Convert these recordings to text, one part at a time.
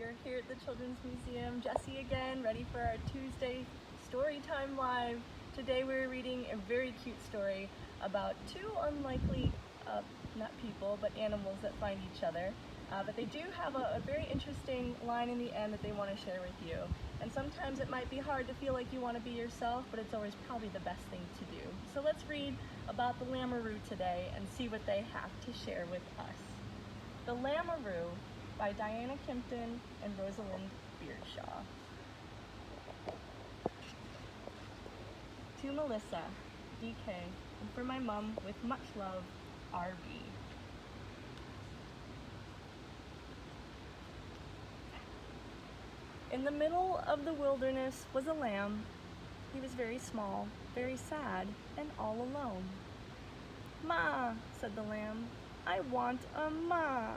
We're here at the Children's Museum. Jessie again, ready for our Tuesday Storytime Live. Today we're reading a very cute story about two unlikely, not people, but animals that find each other. But they do have a very interesting line in the end that they want to share with you. And sometimes it might be hard to feel like you want to be yourself, but it's always probably the best thing to do. So let's read about the Lamb-a-roo today and see what they have to share with us. The Lamb-a-roo by Diana Kimpton and Rosalind Beardshaw. To Melissa, DK, and for my mom, with much love, RB. In the middle of the wilderness was a lamb. He was very small, very sad, and all alone. "Ma," said the lamb, "I want a ma."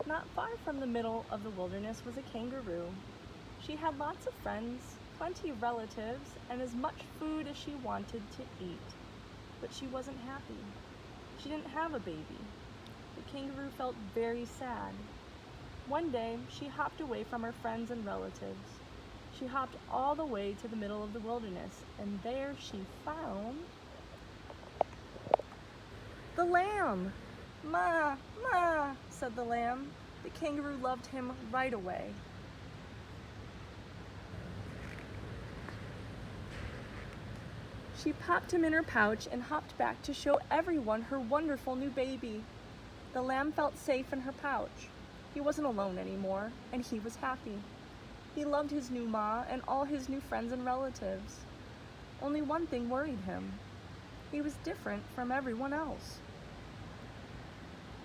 Not far from the middle of the wilderness was a kangaroo. She had lots of friends, plenty of relatives, and as much food as she wanted to eat. But she wasn't happy. She didn't have a baby. The kangaroo felt very sad. One day, she hopped away from her friends and relatives. She hopped all the way to the middle of the wilderness, and there she found the lamb. "Ma, ma," said the lamb. The kangaroo loved him right away. She popped him in her pouch and hopped back to show everyone her wonderful new baby. The lamb felt safe in her pouch. He wasn't alone anymore, and he was happy. He loved his new ma and all his new friends and relatives. Only one thing worried him. He was different from everyone else.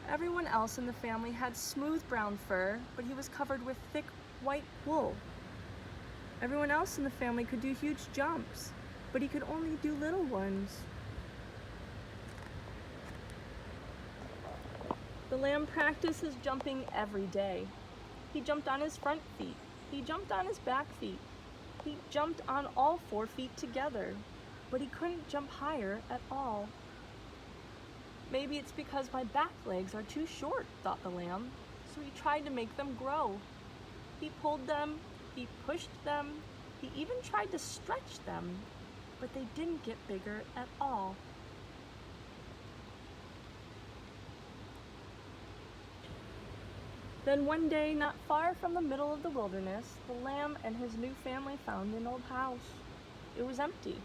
Everyone else in the family had smooth brown fur, but he was covered with thick white wool. Everyone else in the family could do huge jumps, but he could only do little ones. The lamb practiced his jumping every day. He jumped on his front feet. He jumped on his back feet. He jumped on all 4 feet together, but he couldn't jump higher at all. "Maybe it's because my back legs are too short," thought the lamb, so he tried to make them grow. He pulled them, he pushed them, he even tried to stretch them, but they didn't get bigger at all. Then one day, not far from the middle of the wilderness, the lamb and his new family found an old house. It was empty.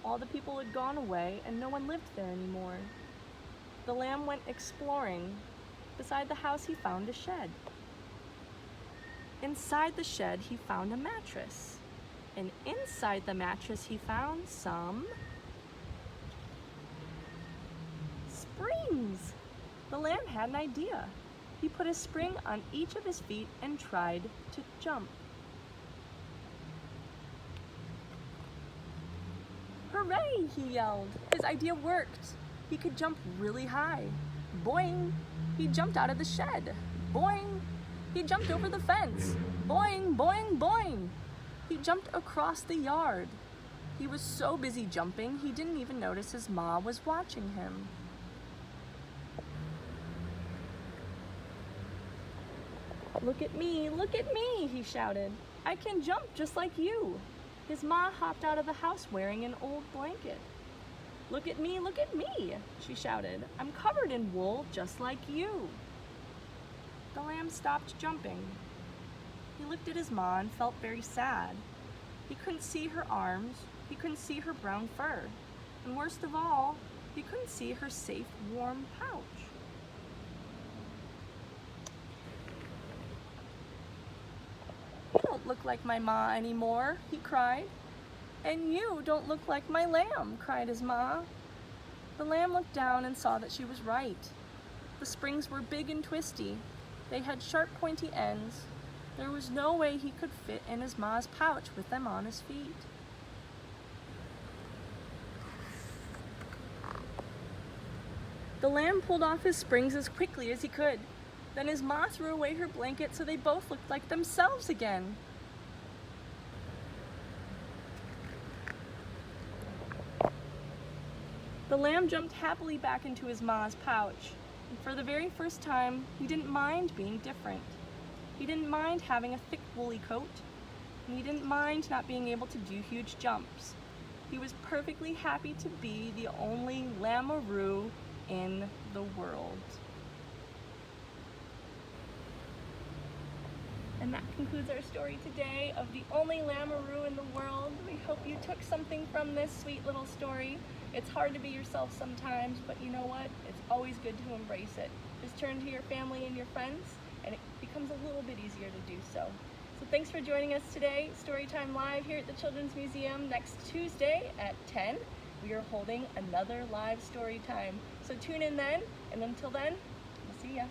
All the people had gone away and no one lived there anymore. The lamb went exploring. Beside the house, he found a shed. Inside the shed, he found a mattress. And inside the mattress, he found some springs. The lamb had an idea. He put a spring on each of his feet and tried to jump. "Hooray!" he yelled. His idea worked. He could jump really high. Boing! He jumped out of the shed. Boing! He jumped over the fence. Boing, boing, boing! He jumped across the yard. He was so busy jumping, he didn't even notice his ma was watching him. Look at me, he shouted. "I can jump just like you." His ma hopped out of the house wearing an old blanket. Look at me, she shouted. "I'm covered in wool just like you." The lamb stopped jumping. He looked at his ma and felt very sad. He couldn't see her arms, he couldn't see her brown fur, and worst of all, he couldn't see her safe, warm pouch. "You don't look like my ma anymore," he cried. "And you don't look like my lamb," cried his ma. The lamb looked down and saw that she was right. The springs were big and twisty. They had sharp, pointy ends. There was no way he could fit in his ma's pouch with them on his feet. The lamb pulled off his springs as quickly as he could. Then his ma threw away her blanket so they both looked like themselves again. The lamb jumped happily back into his ma's pouch, and for the very first time, he didn't mind being different. He didn't mind having a thick woolly coat, and he didn't mind not being able to do huge jumps. He was perfectly happy to be the only Lamb-a-roo in the world. And that concludes our story today of the only Lamb-a-roo in the world. We hope you took something from this sweet little story. It's hard to be yourself sometimes, but you know what? It's always good to embrace it. Just turn to your family and your friends, and it becomes a little bit easier to do so. So thanks for joining us today. Storytime Live here at the Children's Museum. Next Tuesday at 10, we are holding another live story time. So tune in then, and until then, we'll see ya.